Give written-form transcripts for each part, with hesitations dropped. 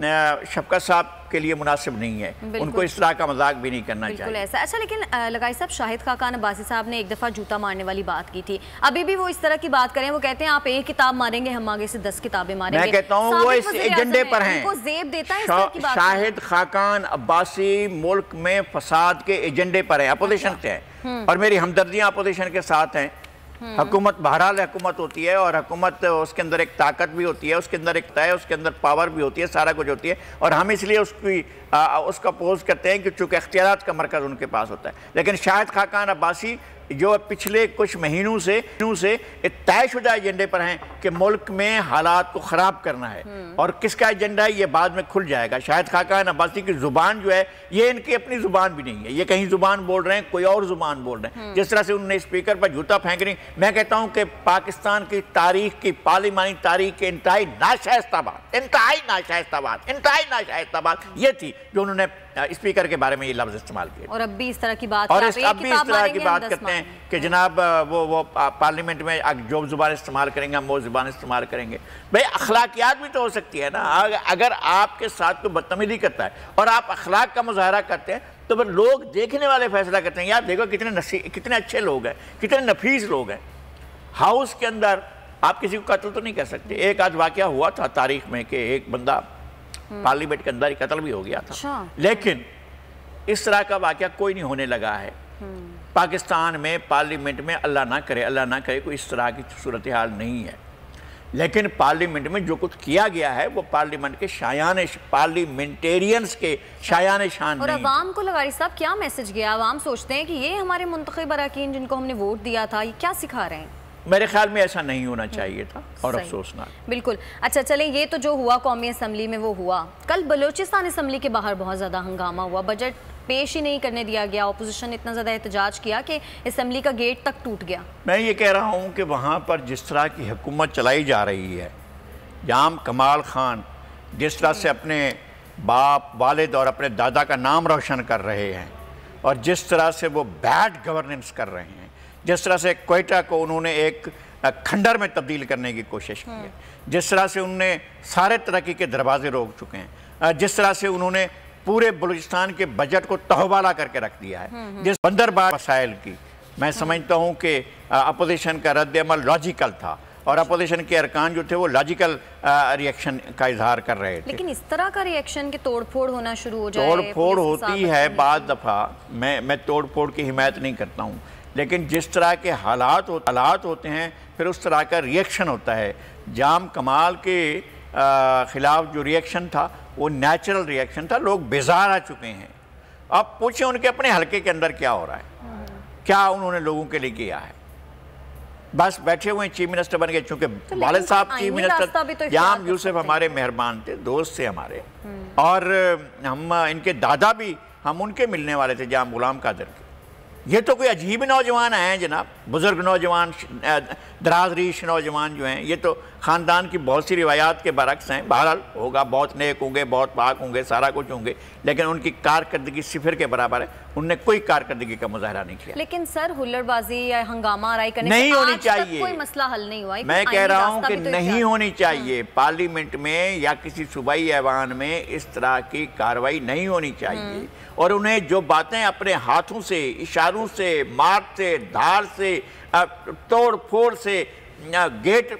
شفقت صاحب کے لیے مناسب نہیں ہے، ان کو اس طرح کا مذاق بھی نہیں کرنا چاہیے۔ بالکل ایسا۔ اچھا لیکن لگائی صاحب، شاہد خاقان عباسی صاحب نے ایک دفعہ جوتا مارنے والی بات کی تھی، ابھی بھی وہ اس طرح کی بات کریں، وہ کہتے ہیں آپ ایک کتاب ماریں گے ہم آگے سے 10 کتابیں ماریں گے۔ میں کہتا ہوں وہ اس ایجنڈے پر ہیں، ان کو زیب دیتا ہے اس طرح کی بات۔ شاہد خاقان عباسی ملک میں فساد کے ایجنڈے پر ہیں، اپوزیشن سے ہیں، اور میری ہمدردیاں اپوزیشن کے ساتھ ہیں۔ حکومت بہرحال حکومت ہوتی ہے، اور حکومت اس کے اندر ایک طاقت بھی ہوتی ہے، اس کے اندر ایک طے، اس کے اندر پاور بھی ہوتی ہے، سارا کچھ ہوتی ہے، اور ہم اس لیے اس کا اپوز کرتے ہیں کہ چونکہ اختیارات کا مرکز ان کے پاس ہوتا ہے۔ لیکن شاہد خاقان عباسی جو پچھلے کچھ مہینوں سے طے شدہ ایجنڈے پر ہیں کہ ملک میں حالات کو خراب کرنا ہے، اور کس کا ایجنڈا ہے یہ بعد میں کھل جائے گا۔ شاہد خاقان عباسی کی زبان جو ہے یہ ان کی اپنی زبان بھی نہیں ہے، یہ کہیں زبان بول رہے ہیں، کوئی اور زبان بول رہے ہیں۔ جس طرح سے انہوں نے اسپیکر پر جوتا پھینک رہی، میں کہتا ہوں کہ پاکستان کی تاریخ کی پارلیمانی تاریخ کے انتہائی ناشائستہ بات یہ تھی جو انہوں نے اسپیکر کے بارے میں یہ لفظ استعمال کیا، اور اب بھی اس طرح کی بات اور اب بھی اس طرح کی بات کرتے ہیں کہ جناب وہ پارلیمنٹ میں جو زبان استعمال کریں گے ہم وہ زبان استعمال کریں گے۔ بھئی اخلاقیات بھی تو ہو سکتی ہے نا، اگر آپ کے ساتھ کوئی بدتمیزی کرتا ہے اور آپ اخلاق کا مظاہرہ کرتے ہیں تو پھر لوگ دیکھنے والے فیصلہ کرتے ہیں، یار دیکھو کتنے اچھے لوگ ہیں، کتنے نفیس لوگ ہیں۔ ہاؤس کے اندر آپ کسی کو قتل تو نہیں کر سکتے۔ ایک آج واقعہ ہوا تھا تاریخ میں کہ ایک بندہ پارلیمنٹ کے اندر ہی قتل بھی ہو گیا تھا، لیکن اس طرح کا واقعہ کوئی نہیں ہونے لگا ہے پاکستان میں۔ پارلیمنٹ میں اللہ نہ کرے کوئی اس طرح کی صورتحال نہیں ہے، لیکن پارلیمنٹ میں جو کچھ کیا گیا ہے وہ پارلیمنٹ کے پارلیمنٹیرینز کے شایان شان نہیں۔ اور عوام کو لغاری صاحب کیا میسج گیا؟ عوام سوچتے ہیں کہ یہ ہمارے منتخب اراکین جن کو ہم نے ووٹ دیا تھا یہ کیا سکھا رہے ہیں؟ میرے خیال میں ایسا نہیں ہونا چاہیے تھا، اور افسوسناک۔ بالکل۔ اچھا چلیں، یہ تو جو ہوا قومی اسمبلی میں وہ ہوا، کل بلوچستان اسمبلی کے باہر بہت زیادہ ہنگامہ ہوا، بجٹ پیش ہی نہیں کرنے دیا گیا، اپوزیشن نے اتنا زیادہ احتجاج کیا کہ اسمبلی کا گیٹ تک ٹوٹ گیا۔ میں یہ کہہ رہا ہوں کہ وہاں پر جس طرح کی حکومت چلائی جا رہی ہے، جام کمال خان جس طرح سے اپنے باپ والد اور اپنے دادا کا نام روشن کر رہے ہیں، اور جس طرح سے وہ بیڈ گورننس کر رہے ہیں، جس طرح سے کوئٹہ کو انہوں نے ایک کھنڈر میں تبدیل کرنے کی کوشش کی ہے، جس طرح سے انہوں نے سارے ترقی کے دروازے روک چکے ہیں، جس طرح سے انہوں نے پورے بلوچستان کے بجٹ کو تہوالہ کر کے رکھ دیا ہے، جس بندربار مسائل کی، میں سمجھتا ہوں کہ اپوزیشن کا رد عمل لاجیکل تھا، اور اپوزیشن کے ارکان جو تھے وہ لاجیکل ریئیکشن کا اظہار کر رہے تھے۔ لیکن اس طرح کا ریئیکشن کہ توڑ پھوڑ ہونا شروع ہو جائے، توڑ پھوڑ ہوتی ہے بعض دفعہ، میں توڑ پھوڑ کی حمایت نہیں کرتا ہوں، لیکن جس طرح کے حالات ہوتے ہیں پھر اس طرح کا ریئیکشن ہوتا ہے۔ جام کمال کے خلاف جو ریئیکشن تھا وہ نیچرل ریئیکشن تھا، لوگ بیزار آ چکے ہیں۔ اب پوچھیں ان کے اپنے حلقے کے اندر کیا ہو رہا ہے، کیا انہوں نے لوگوں کے لیے کیا ہے؟ بس بیٹھے ہوئے چیف منسٹر بن گئے، چونکہ والد صاحب چیف منسٹر جام یوسف ہمارے مہربان تھے، دوست تھے ہمارے، اور ہم ان کے دادا بھی ہم ان کے ملنے والے تھے، جام غلام قادر کے۔ یہ تو کوئی عجیب نوجوان ہیں جناب، بزرگ نوجوان، دراز ریش نوجوان جو ہیں، یہ تو خاندان کی بہت سی روایات کے برعکس ہیں۔ بہرحال ہوگا، بہت نیک ہوں گے، بہت پاک ہوں گے، سارا کچھ ہوں گے، لیکن ان کی کارکردگی صفر کے برابر ہے، انہوں نے کوئی کارکردگی کا مظاہرہ نہیں کیا۔ لیکن سر ہلڑ بازی یا ہنگامہ آرائی کرنے نہیں سے ہونی آج تک چاہیے، کوئی مسئلہ حل نہیں ہوا۔ میں کہہ رہا ہوں کہ نہیں ہونی چاہیے، پارلیمنٹ میں یا کسی صوبائی ایوان میں اس طرح کی کارروائی نہیں ہونی چاہیے، اور انہیں جو باتیں اپنے ہاتھوں سے، اشاروں سے، مار سے، دھار سے، توڑ پھوڑ سے، گیٹ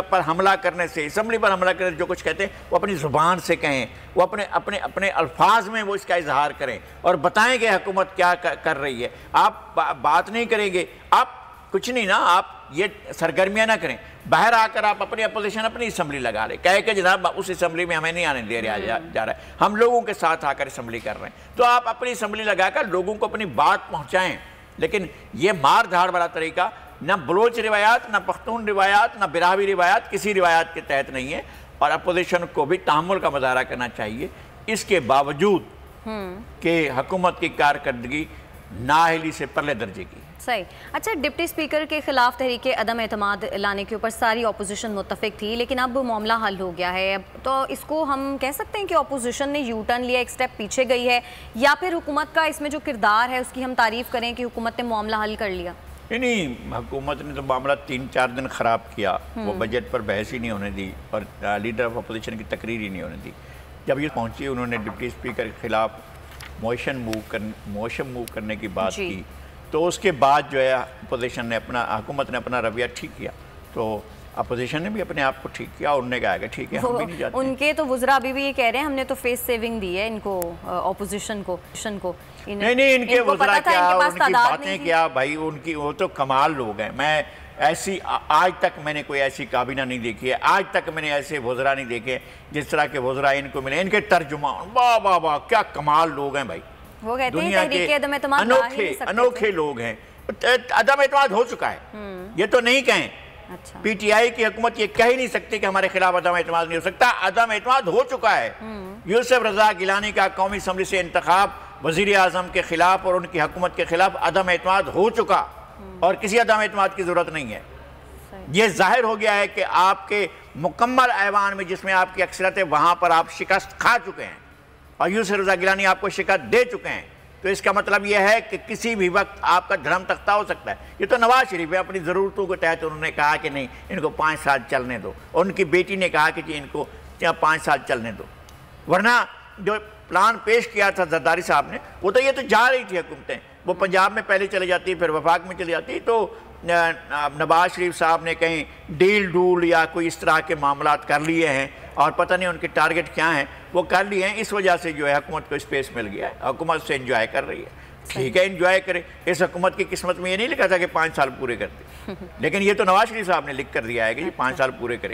پر حملہ کرنے سے، اسمبلی پر حملہ کرنے سے جو کچھ کہتے ہیں وہ اپنی زبان سے کہیں، وہ اپنے الفاظ میں وہ اس کا اظہار کریں اور بتائیں کہ حکومت کیا کر رہی ہے۔ آپ بات نہیں کریں گے، آپ کچھ نہیں نا، آپ یہ سرگرمیاں نہ کریں، باہر آ کر آپ اپنی اپوزیشن اپنی اسمبلی لگا رہے، کہے کہ جناب اس اسمبلی میں ہمیں نہیں آنے دے رہا جا رہا ہے، ہم لوگوں کے ساتھ آ کر اسمبلی کر رہے ہیں، تو آپ اپنی اسمبلی لگا کر لوگوں کو اپنی بات پہنچائیں۔ لیکن یہ مار دھاڑ والا طریقہ نہ بلوچ روایات، نہ پختون روایات، نہ براہوی روایات کسی روایات کے تحت نہیں ہے، اور اپوزیشن کو بھی تحمل کا مظاہرہ کرنا چاہیے، اس کے باوجود کہ حکومت کی کارکردگی نااہلی سے پرلے درجے کی۔ صحیح۔ اچھا، ڈپٹی اسپیکر کے خلاف تحریک عدم اعتماد لانے کے اوپر ساری اپوزیشن متفق تھی، لیکن اب معاملہ حل ہو گیا ہے، تو اس کو ہم کہہ سکتے ہیں کہ اپوزیشن نے یو ٹرن لیا، ایک سٹیپ پیچھے گئی ہے، یا پھر حکومت کا اس میں جو کردار ہے اس کی ہم تعریف کریں کہ حکومت نے معاملہ حل کر لیا؟ نہیں، حکومت نے تو معاملہ 3-4 دن خراب کیا، وہ بجٹ پر بحث ہی نہیں ہونے دی اور لیڈر آف اپوزیشن کی تقریر ہی نہیں ہونے دی۔ جب یہ پہنچی انہوں نے ڈپٹی اسپیکر کے خلاف موشن موو کرنے کی بات کی، تو اس کے بعد جو ہے اپوزیشن نے حکومت نے اپنا رویہ ٹھیک کیا، تو اپوزیشن نے بھی اپنے آپ کو ٹھیک کیا اور انہوں نے کہا کہ ٹھیک ہے ہم بھی نہیں جاتے۔ ان کے تو وزراء ابھی بھی یہ کہہ رہے ہیں ہم نے تو فیس سیونگ دی ہے ان کو، اپوزیشن کو۔ نہیں ان کے وزراء کیا، ان کی باتیں کیا بھائی، ان کی وہ تو کمال لوگ ہیں۔ میں ایسی آج تک میں نے کوئی ایسی کابینہ نہیں دیکھی ہے، آج تک میں نے ایسے وزراء نہیں دیکھے جس طرح کے وزراء ان کو ملے، ان کے ترجمان واہ واہ واہ کیا کمال لوگ ہیں بھائی، وہ کہتے ہیں تحریک عدم اعتماد انوکھے لوگ ہیں۔ عدم اعتماد ہو چکا ہے، یہ تو نہیں کہیں، پی ٹی آئی کی حکومت یہ کہہ ہی نہیں سکتی کہ ہمارے خلاف عدم اعتماد نہیں ہو سکتا، عدم اعتماد ہو چکا ہے۔ یوسف رضا گیلانی کا قومی اسمبلی سے انتخاب وزیر اعظم کے خلاف اور ان کی حکومت کے خلاف عدم اعتماد ہو چکا، اور کسی عدم اعتماد کی ضرورت نہیں ہے۔ یہ ظاہر ہو گیا ہے کہ آپ کے مکمل ایوان میں جس میں آپ کی اکثریت ہے وہاں پر آپ شکست کھا چکے ہیں، اور یوسف رضا گیلانی آپ کو شکست دے چکے ہیں، تو اس کا مطلب یہ ہے کہ کسی بھی وقت آپ کا دھرم تختہ ہو سکتا ہے۔ یہ تو نواز شریف ہے، اپنی ضرورتوں کے تحت انہوں نے کہا کہ نہیں ان کو 5 سال چلنے دو، اور ان کی بیٹی نے کہا کہ جی ان کو 5 سال چلنے دو، ورنہ جو پلان پیش کیا تھا زرداری صاحب نے وہ تو یہ تو جا رہی تھی حکومتیں، وہ پنجاب میں پہلے چلے جاتی پھر وفاق میں چلی جاتی، تو نواز شریف صاحب نے کہیں ڈیل ڈول یا کوئی اس طرح کے معاملات کر لیے ہیں، اور پتہ نہیں ان کے ٹارگٹ کیا ہیں وہ کر لیے ہیں، اس وجہ سے جو ہے حکومت کو اسپیس مل گیا ہے، حکومت سے انجوائے کر رہی ہے۔ ٹھیک ہے انجوائے کرے، اس حکومت کی قسمت میں یہ نہیں لکھا تھا کہ 5 سال پورے کرتے، لیکن یہ تو نواز شریف صاحب نے لکھ کر دیا ہے کہ 5 سال پورے کرے۔